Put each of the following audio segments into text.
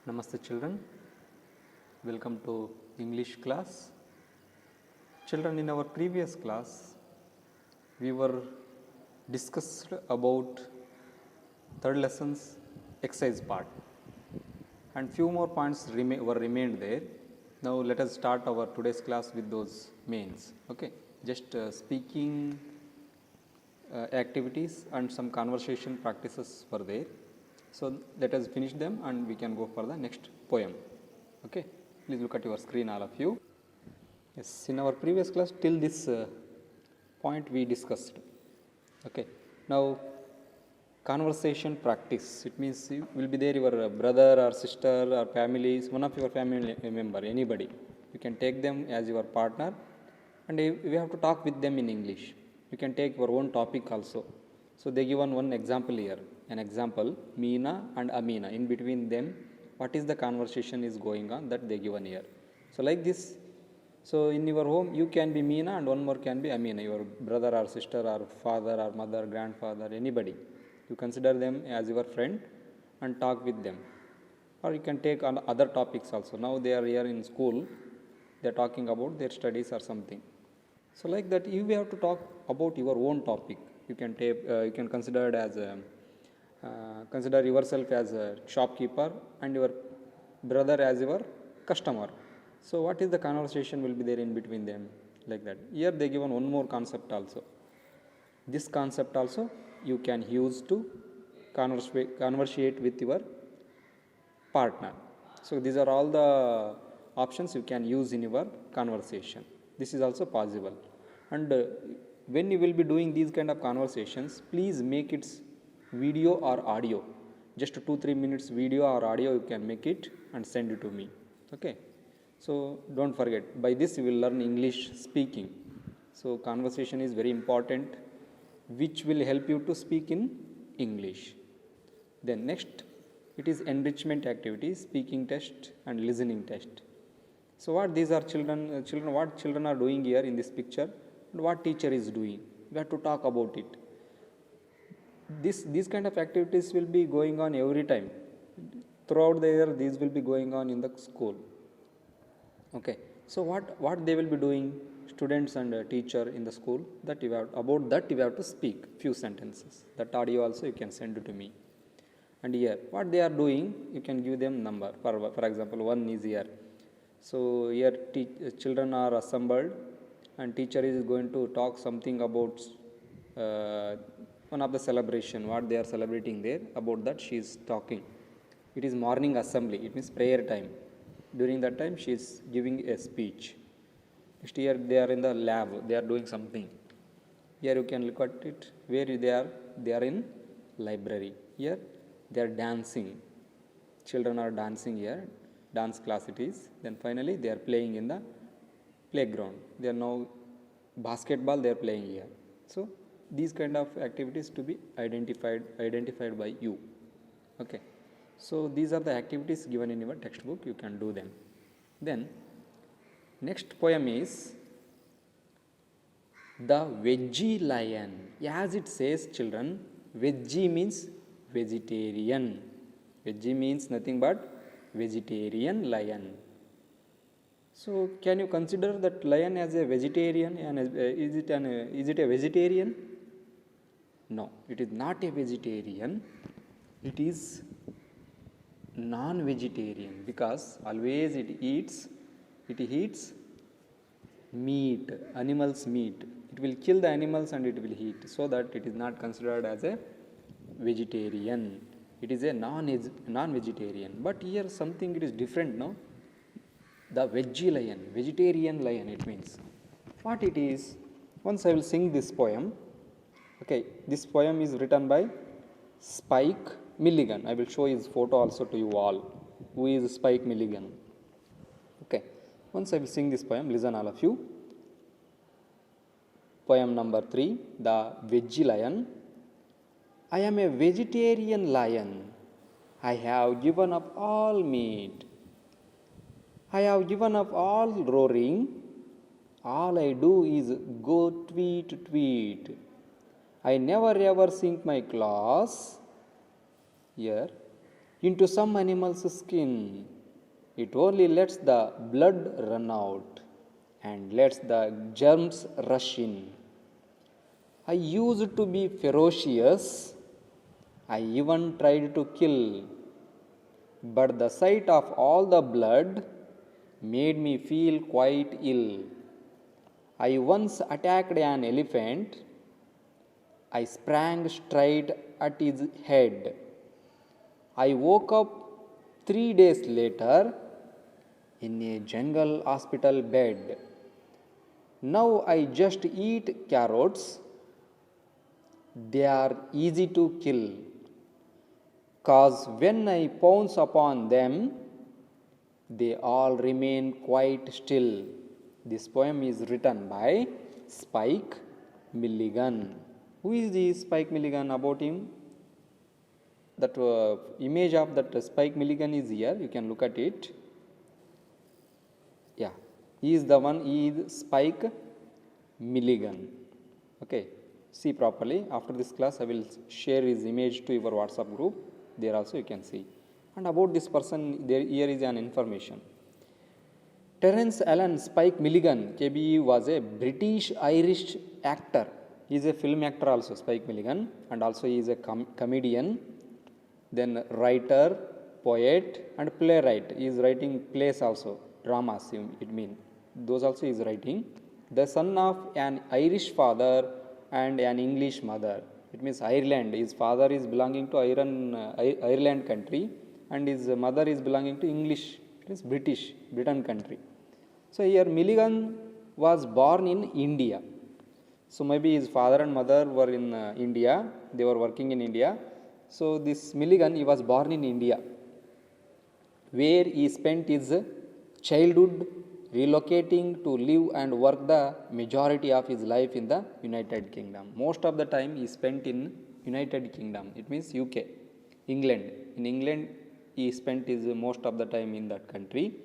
Namaste children, welcome to English class. Children, in our previous class, we were discussed about third lesson's exercise part and few more points were remained there. Now let us start our today's class with those mains. Okay, just speaking activities and some conversation practices were there. So let us finish them and we can go for the next poem. Okay, please look at your screen, all of you. Yes, in our previous class till this point we discussed. Okay, now conversation practice. It means you will be there your brother or sister or families, one of your family member, anybody. You can take them as your partner and we have to talk with them in English. You can take your own topic also. So they given one example here. An example, Meena and Amina. In between them, what is the conversation is going on that they given here. So like this, so in your home, you can be Meena and one more can be Amina, your brother or sister or father or mother, grandfather, anybody. You consider them as your friend and talk with them. Or you can take on other topics also. Now they are here in school, they are talking about their studies or something. So like that, you have to talk about your own topic. You can take, you can consider it as a consider yourself as a shopkeeper and your brother as your customer. So what is the conversation will be there in between them, like that. Here they given one more concept also. This concept also you can use to conversate with your partner. So these are all the options you can use in your conversation. This is also possible. And when you will be doing these kind of conversations, please make it video or audio. Just 2-3 minutes video or audio you can make it and send it to me. Okay. So don't forget, by this you will learn English speaking. So conversation is very important, which will help you to speak in English. Then next, it is enrichment activities, speaking test and listening test. So what these are children, what children are doing here in this picture and what teacher is doing. We have to talk about it. These kind of activities will be going on every time. Throughout the year, these will be going on in the school. Okay. So what they will be doing, students and teacher in the school, that you have, about that you have to speak few sentences. That audio also you can send it to me. And here, what they are doing, you can give them number. For example, 1 is here. So here children are assembled and teacher is going to talk something about one of the celebration, what they are celebrating there, about that she is talking. It is morning assembly, it means prayer time. During that time she is giving a speech. Next here they are in the lab, they are doing something. Here you can look at it, where they are in library. Here they are dancing, children are dancing here, dance class it is. Then finally they are playing in the playground. They are now basketball they are playing here. So these kind of activities to be identified by you. Okay. So these are the activities given in your textbook, you can do them. Then next poem is The Veggie Lion. As it says, children, veggie means vegetarian. Veggie means nothing but vegetarian lion. So can you consider that lion as a vegetarian, and is it a vegetarian? No, it is not a vegetarian. It is non-vegetarian, because always it eats meat, animals meat. It will kill the animals and it will eat, so that it is not considered as a vegetarian. It is a non-vegetarian. But here something it is different, no? The veggie lion, vegetarian lion, it means. What it is? Once I will sing this poem. Okay, this poem is written by Spike Milligan. I will show his photo also to you all. Who is Spike Milligan? Okay, once I will sing this poem, listen all of you. Poem number 3, The Veggie Lion. I am a vegetarian lion. I have given up all meat. I have given up all roaring. All I do is go tweet, tweet. I never ever sink my claws. Here, into some animal's skin. It only lets the blood run out and lets the germs rush in. I used to be ferocious. I even tried to kill, but the sight of all the blood made me feel quite ill. I once attacked an elephant. I sprang straight at his head. I woke up 3 days later in a jungle hospital bed. Now I just eat carrots. They are easy to kill, cause when I pounce upon them, they all remain quite still. This poem is written by Spike Milligan. Who is this Spike Milligan? About him, that image of that Spike Milligan is here. You can look at it. Yeah, he is the one. He is Spike Milligan. Okay, see properly. After this class, I will share his image to your WhatsApp group. There also you can see. And about this person, here is an information. Terence Allen Spike Milligan, KBE, was a British Irish actor. He is a film actor also, Spike Milligan, and also he is a comedian, then writer, poet, and playwright. He is writing plays also, dramas, it means. Those also he is writing. The son of an Irish father and an English mother. It means Ireland. His father is belonging to Ireland country, and his mother is belonging to English. It is Britain country. So here Milligan was born in India. So maybe his father and mother were in India. They were working in India. So this Milligan, he was born in India, where he spent his childhood relocating to live and work the majority of his life in the United Kingdom. Most of the time he spent in United Kingdom. It means UK, England. In England he spent his most of the time in that country,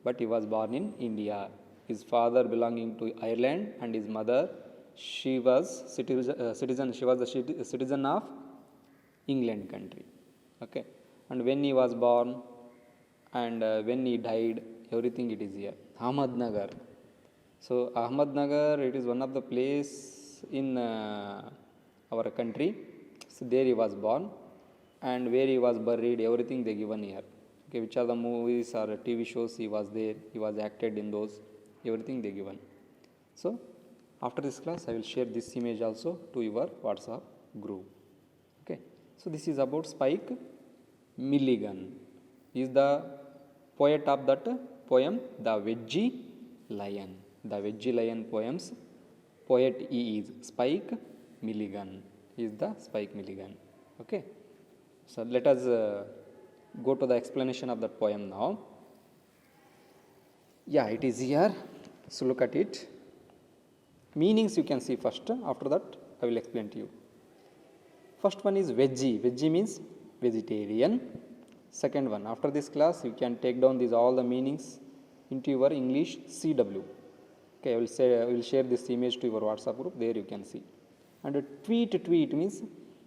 but he was born in India. His father belonging to Ireland, and his mother, she was citizen. She was a citizen of England country. Okay, and when he was born and when he died, everything it is here. Ahmednagar. So Ahmednagar, it is one of the place in our country. So there he was born, and where he was buried, everything they given here. Okay, which are the movies or TV shows he was there, he was acted in those, everything they given. So after this class, I will share this image also to your WhatsApp group. Okay, so this is about Spike Milligan. He is the poet of that poem, The Veggie Lion. The Veggie Lion poems poet he is Spike Milligan. He is the Spike Milligan. Okay, so let us go to the explanation of that poem now. Yeah, it is here. So look at it. Meanings you can see first. After that, I will explain to you. First one is veggie. Veggie means vegetarian. Second one, after this class, you can take down these all the meanings into your English CW. Okay, I will share this image to your WhatsApp group. There you can see. And a tweet means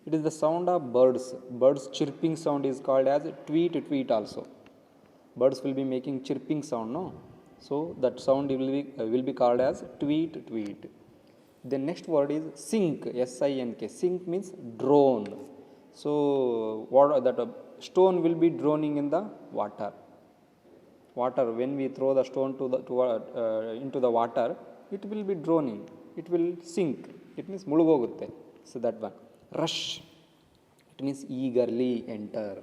it is the sound of birds. Birds chirping sound is called as tweet also. Birds will be making chirping sound, no? So that sound will be called as tweet. The next word is sink. SINK. Sink means drone. So what that stone will be droning in the water. When we throw the stone into the water, it will be droning. It will sink. It means mulugogutte. So that one. Rush. It means eagerly enter,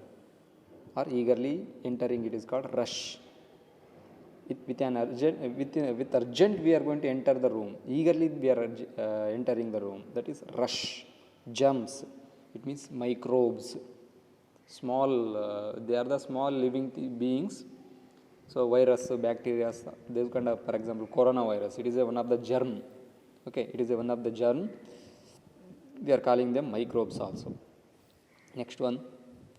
or eagerly entering. It is called rush. With urgent we are going to enter the room. Eagerly we are entering the room. That is rush. Germs. It means microbes. Small, they are the small living beings. So virus, bacteria, this kind of, for example, coronavirus. It is one of the germ. Okay, it is one of the germ. We are calling them microbes also. Next one,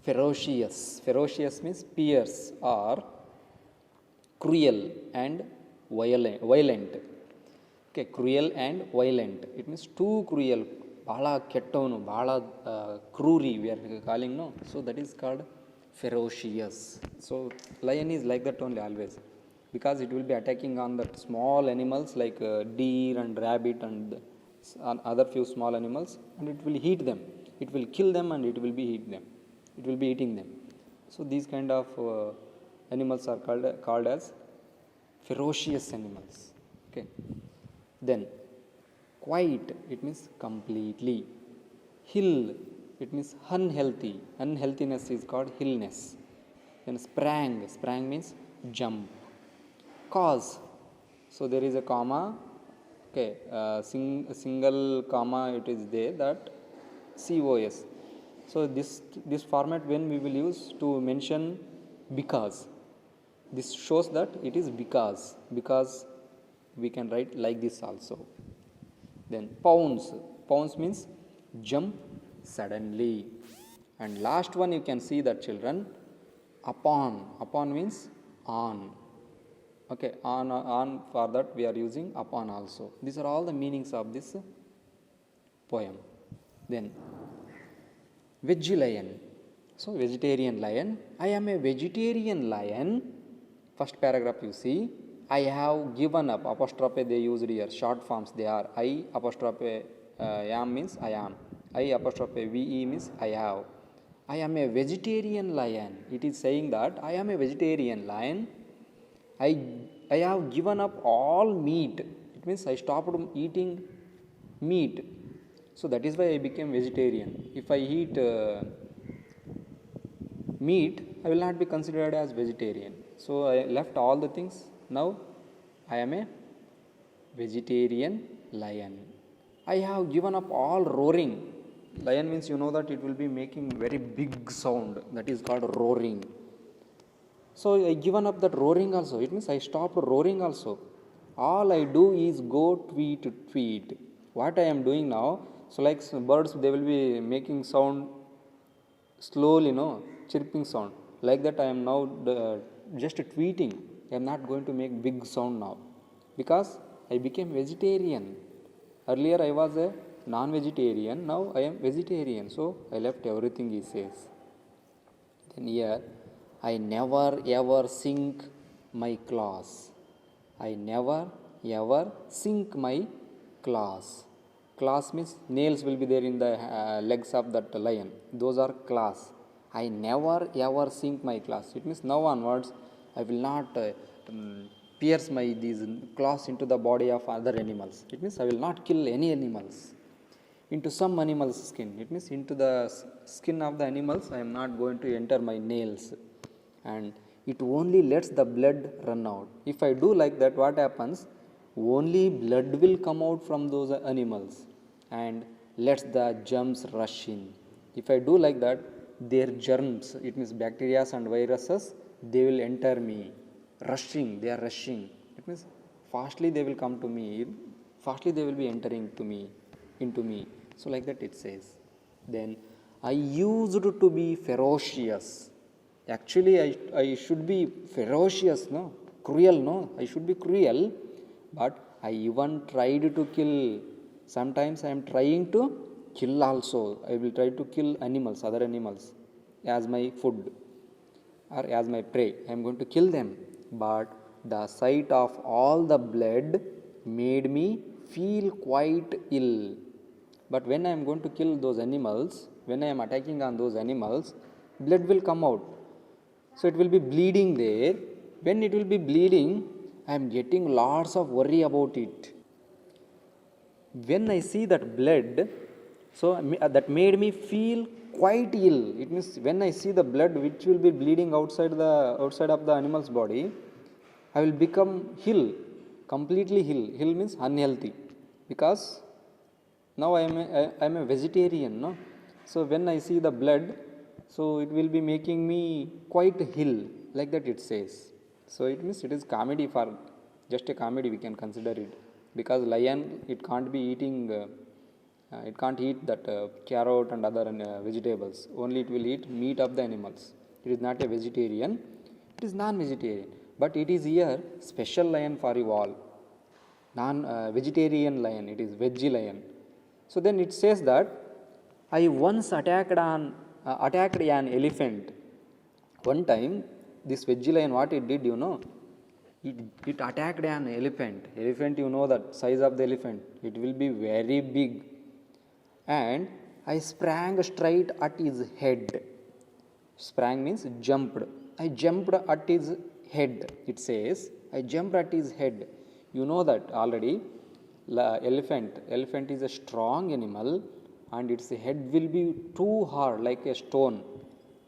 ferocious. Ferocious means fierce or cruel and violent. Okay, cruel and violent. It means too cruel. Bala kettavanu, bala kruri we are calling, no? So that is called ferocious. So lion is like that only always, because it will be attacking on that small animals like deer and rabbit and other few small animals, and it will eat them. It will kill them and it will be eat them. It will be eating them. So these kind of animals are called as ferocious animals. Okay. Then quiet, it means completely. Hill, it means unhealthy. Unhealthiness is called illness. Then sprang means jump. Cause, so there is a comma, okay, single comma it is there, that cos. So this format when we will use to mention because, this shows that it is because we can write like this also. Then pounce means jump suddenly. And last one you can see that children, upon means on. Okay, on for that we are using upon also. These are all the meanings of this poem. Then veggie lion, so vegetarian lion. I am a vegetarian lion. First paragraph you see, I have given up, apostrophe they used here, short forms they are. I apostrophe am means I am. I apostrophe ve means I have. I am a vegetarian lion. It is saying that I am a vegetarian lion. I have given up all meat. It means I stopped eating meat. So that is why I became vegetarian. If I eat meat, I will not be considered as vegetarian. So I left all the things. Now I am a vegetarian lion. I have given up all roaring. Lion means you know that it will be making very big sound. That is called roaring. So I given up that roaring also. It means I stopped roaring also. All I do is go tweet. What I am doing now, so like birds, they will be making sound slowly, chirping sound. Like that I am now just tweeting. I am not going to make big sound now, because I became vegetarian. Earlier I was a non-vegetarian, now I am vegetarian. So I left everything, he says. Then here, I never ever sink my claws. I never ever sink my claws. Claws means nails will be there in the legs of that lion. Those are claws. I never ever sink my claws. It means now onwards, I will not pierce these claws into the body of other animals. It means I will not kill any animals. Into some animal's skin. It means into the skin of the animals, I am not going to enter my nails. And it only lets the blood run out. If I do like that, what happens? Only blood will come out from those animals and lets the germs rush in. If I do like that, their germs, it means bacteria and viruses, they will enter me. Rushing, they are rushing. It means fastly they will come to me. Fastly they will be entering into me. So like that it says. Then I used to be ferocious. Actually I should be ferocious, no? Cruel, no? I should be cruel. But I even tried to kill. Sometimes I am trying to kill also. I will try to kill animals, other animals, as my food or as my prey. I am going to kill them. But the sight of all the blood made me feel quite ill. But when I am going to kill those animals, when I am attacking on those animals, blood will come out. So it will be bleeding there. When it will be bleeding, I am getting lots of worry about it. When I see that blood, so that made me feel quite ill. It means when I see the blood which will be bleeding outside of the animal's body, I will become ill, completely ill. Ill means unhealthy, because now I am a vegetarian, no? So when I see the blood, so it will be making me quite ill, like that it says. So it means it is comedy, for just a comedy we can consider it, because lion, it can't be eating, it can't eat that carrot and other vegetables. Only it will eat meat of the animals. It is not a vegetarian, it is non-vegetarian. But it is here special lion for you all. Non-vegetarian lion, it is veggie lion. So then it says that I once attacked an elephant. One time, this veggie lion, what it did, it attacked an elephant. Elephant, you know that size of the elephant, it will be very big. And I sprang straight at his head. Sprang means jumped. I jumped at his head. It says, I jumped at his head. You know that already. Elephant is a strong animal, and its head will be too hard, like a stone,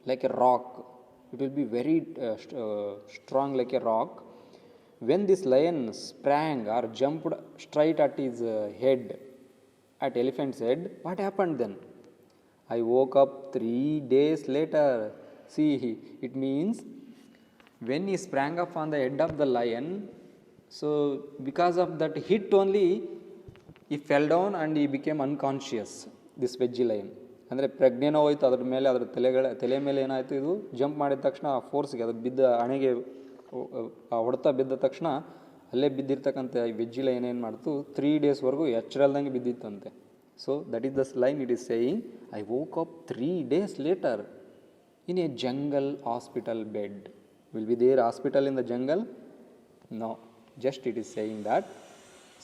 like a rock. It will be very strong, like a rock. When this lion sprang or jumped straight at his head, at elephant's head, what happened then? I woke up 3 days later. See, it means when he sprang up on the head of the lion, so because of that hit only, he fell down and he became unconscious, this veggie lion. ಅಂದರೆ ಪ್ರಜ್ಞೆನೋ ಹೋಯ್ತು ಅದ್ರ ಮೇಲೆ, ಅದ್ರ ತಲೆ ಮೇಲೆ ಏನಾಯಿತು, ಇದು jump ಮಾಡಿದ ತಕ್ಷಣ ಆ ಫೋರ್ಸ್ಗೆ ಅದು ಬಿದ್ದ ಹಣೆಗೆ ಹೊಡೆತ ಬಿದ್ದ ತಕ್ಷಣ ಅಲ್ಲೇ ಬಿದ್ದಿರ್ತಕ್ಕಂಥ ಈ ವೆಜ್ಜಿ ಲೈನ್ ಏನು ಮಾಡ್ತು, 3 ಡೇಸ್ವರೆಗೂ ಎಚ್ಚರಲ್ದಂಗೆ ಬಿದ್ದಿತ್ತಂತೆ. So that is the line it is saying, I woke up 3 days later in a jungle hospital bed. Will be there hospital in the jungle? No, just it is saying that.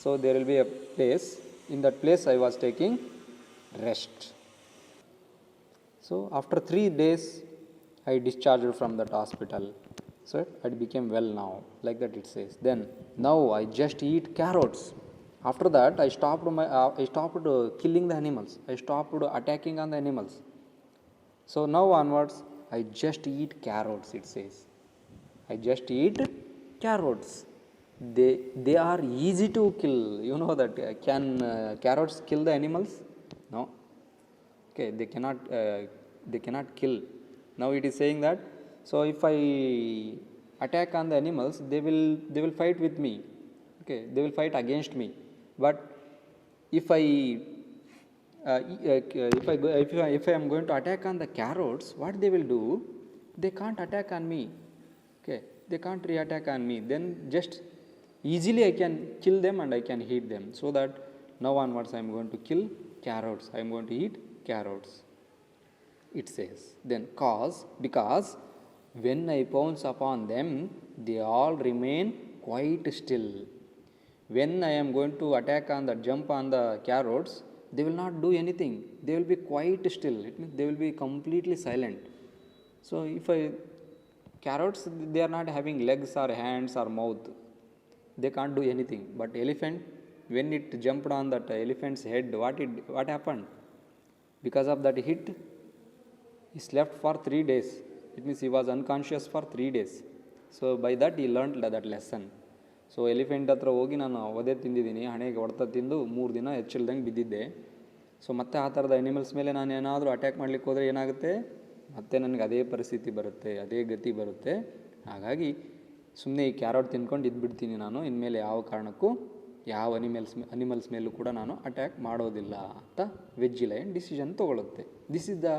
So there will be a place, in that place I was taking rest. So after 3 days I discharged from that hospital. So I became well now, like that it says. Then now I just eat carrots. After that I stopped killing the animals. I stopped attacking on the animals. So now onwards I just eat carrots, it says. I just eat carrots. They are easy to kill. You know that. Can carrots kill the animals? No. Okay, they cannot kill. Now it is saying that, so if I attack on the animals, they will fight with me. Okay, they will fight against me. But if I am going to attack on the carrots, what they will do? They can't attack on me. Okay, they can't re-attack on me. Then just easily I can kill them and I can eat them. So that now onwards I am going to kill carrots. I am going to eat carrots, it says. Then because when I pounce upon them, they all remain quite still. When I am going to attack on the jump on the carrots, they will not do anything. They will be quite still. It means they will be completely silent. So if carrots, they are not having legs or hands or mouth. They can't do anything. But elephant, when it jumped on that elephant's head, what happened? Because of that hit, he slept for 3 days. It means he was unconscious for 3 days. So by that he learned that lesson. So elephant ಹತ್ರ ಹೋಗಿ ನಾನು ಒದೆ ತಿಂದಿದ್ದೀನಿ, ಹಣೆಗೆ ಹೊಡೆತ ತಿಂದು 3 ದಿನ ಎಚ್ಚಲ್ದಂಗೆ ಬಿದ್ದಿದ್ದೆ. So ಮತ್ತೆ ಆ ಥರದ ಅನಿಮಲ್ಸ್ ಮೇಲೆ ನಾನು ಏನಾದರೂ ಅಟ್ಯಾಕ್ ಮಾಡಲಿಕ್ಕೆ ಹೋದರೆ ಏನಾಗುತ್ತೆ, ಮತ್ತೆ ನನಗೆ ಅದೇ ಪರಿಸ್ಥಿತಿ ಬರುತ್ತೆ, ಅದೇ ಗತಿ ಬರುತ್ತೆ. ಹಾಗಾಗಿ ಸುಮ್ಮನೆ ಈ ಕ್ಯಾರೆಟ್ ತಿನ್ಕೊಂಡು ಇದ್ಬಿಡ್ತೀನಿ ನಾನು. ಇನ್ಮೇಲೆ ಯಾವ ಕಾರಣಕ್ಕೂ ಯಾವ ಅನಿಮಲ್ಸ್ ಮೇಲೂ ಕೂಡ ನಾನು ಅಟ್ಯಾಕ್ ಮಾಡೋದಿಲ್ಲ ಅಂತ ವೆಜ್ಜಿ ಲಯನ್ ಡಿಸಿಷನ್ ತೊಗೊಳುತ್ತೆ. This is the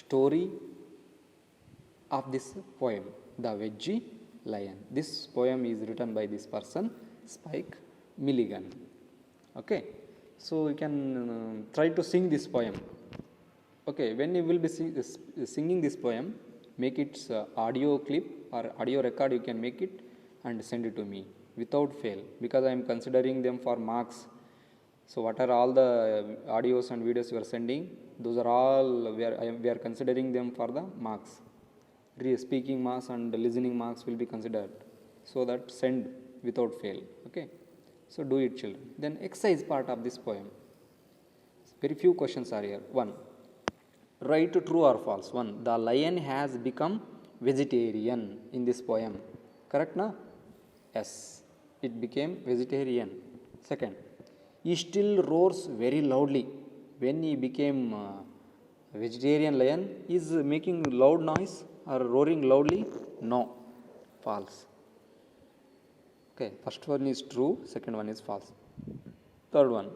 story of this poem, the veggie lion. This poem is written by this person, Spike Milligan. Okay, so you can try to sing this poem. Okay, when you will be singing this poem, make its audio clip or audio record, you can make it and send it to me without fail, because I am considering them for marks. So what are all the audios and videos you are sending, those are all we are considering them for the marks. Speaking marks and listening marks will be considered. So that send without fail. Okay, so do it, children. Then exercise part of this poem. Very few questions are here. 1. Write true or false. 1. The lion has become vegetarian in this poem. Correct na? Yes, it became vegetarian. 2. He still roars very loudly. When he became vegetarian lion, is making loud noise or roaring loudly? No, false. Okay, first one is true, second one is false. Third one,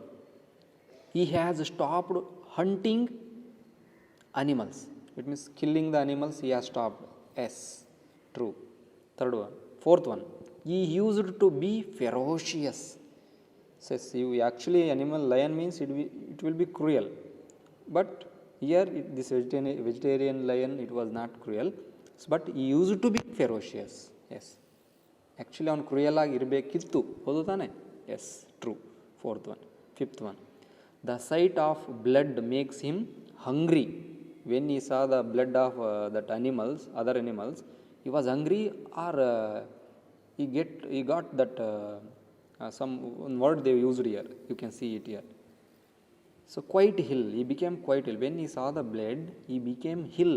he has stopped hunting animals. It means killing the animals, he has stopped. Yes, true. Third one. Fourth one, he used to be ferocious. Says you actually animal lion means it will be cruel, but here this vegetarian lion, it was not cruel. but he used to be ferocious. Yes, actually ಅವನು cruel ಆಗಿ ಇರಬೇಕಿತ್ತು, ಹೌದು ತಾನೆ? Yes, true. Fourth one. Fifth one, the sight of blood makes him hungry. When he saw the blood of that animals, other animals, he was hungry, or he got that some one word they used here, you can see it here. So quite ill, he became quite ill. When he saw the blood, he became ill,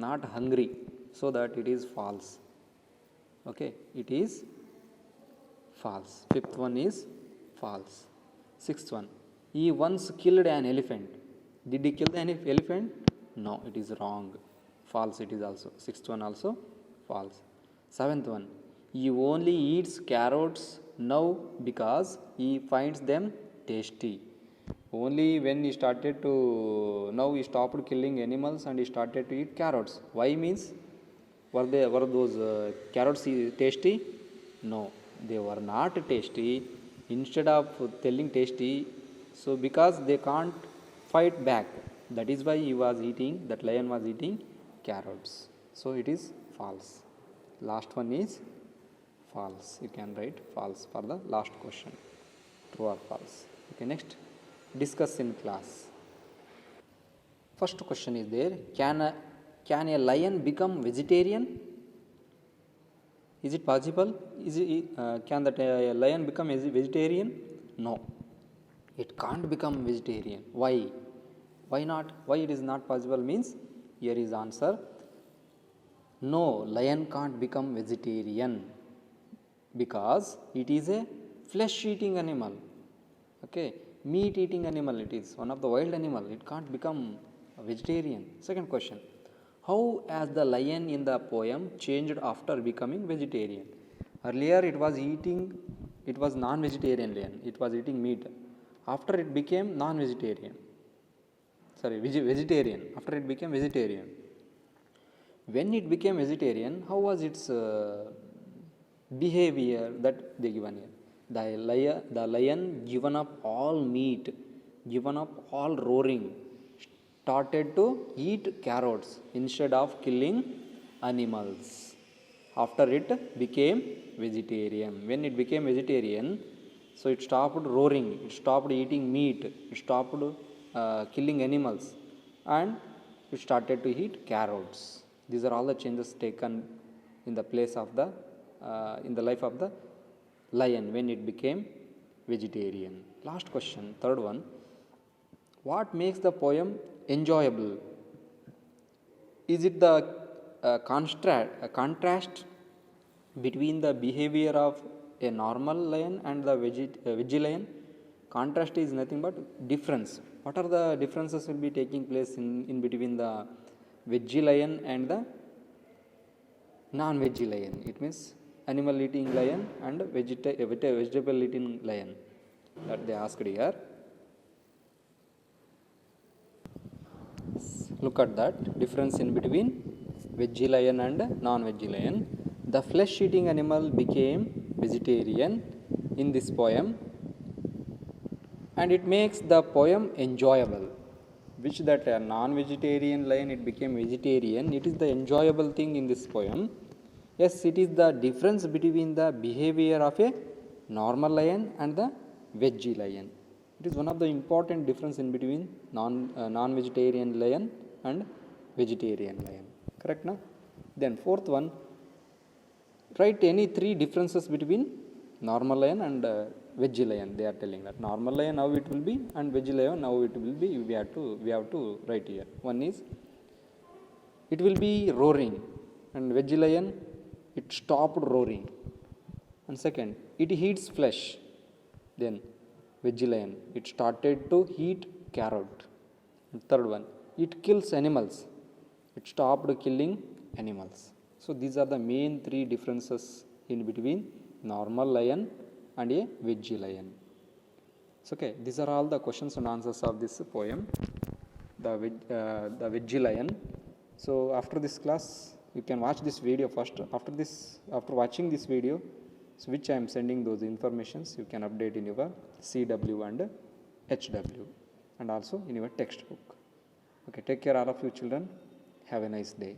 not hungry. So that it is false. Okay, it is false. Fifth one is false. Sixth one, he once killed an elephant. Did he kill the elephant? No, it is wrong. False it is also. Sixth one also false. Seventh one, he only eats carrots now because he finds them tasty. Only when he started to, now he stopped killing animals and he started to eat carrots. Why means, were those carrots tasty? No, they were not tasty. Instead of telling tasty, so because they can't fight back, that is why he was eating, that lion was eating carrots. So it is false. Last one is false. You can write false for the last question. True or false. Okay, next, discuss in class. First question is there, can a lion become vegetarian? Is it possible? Can that a lion become a vegetarian? No, it can't become vegetarian. Why? Why not? Why it is not possible means, here is answer. No, lion can't become vegetarian because it is a flesh eating animal. Okay, meat eating animal, it is one of the wild animal, it can't become a vegetarian. Second question, how has the lion in the poem changed after becoming vegetarian? Earlier it was non-vegetarian lion, it was eating meat. After it became non-vegetarian, sorry, vegetarian, after it became vegetarian. When it became vegetarian, how was its behavior that they given here? The lion given up all meat, given up all roaring, started to eat carrots instead of killing animals after it became vegetarian. When it became vegetarian, so it stopped roaring, it stopped eating meat, it stopped killing animals, and it started to eat carrots. These are all the changes taken in the place of the in the life of the lion when it became vegetarian. Last question, third one, what makes the poem enjoyable? Is it the contrast between the behavior of a normal lion and the veggie lion? Contrast is nothing but difference. What are the differences will be taking place in between the veggie lion and the non-veggie lion? It means animal eating lion and vegetable eating lion, that they asked here. Look at that difference in between veggie lion and non-veggie lion. The flesh eating animal became vegetarian in this poem, and it makes the poem enjoyable. Which that a non-vegetarian lion, it became vegetarian, it is the enjoyable thing in this poem. Yes, it is the difference between the behavior of a normal lion and the veggie lion. It is one of the important difference in between non-vegetarian lion and vegetarian lion. Correct, na? Then fourth one, write any three differences between normal lion and veggie lion. They are telling that normal lion how it will be and veggie lion how it will be. We have to write here. One is, it will be roaring, and veggie lion, it stopped roaring. And second, it eats flesh. Then veggie lion, it started to eat carrot. And third one, it kills animals, it stopped killing animals. So these are the main three differences in between normal lion and a veggie lion. So okay, these are all the questions and answers of this poem, the veggie lion. So after this class, you can watch this video first. After watching this video, so which I am sending those informations, you can update in your CW and HW, and also in your textbook. Okay, take care all of you children. Have a nice day.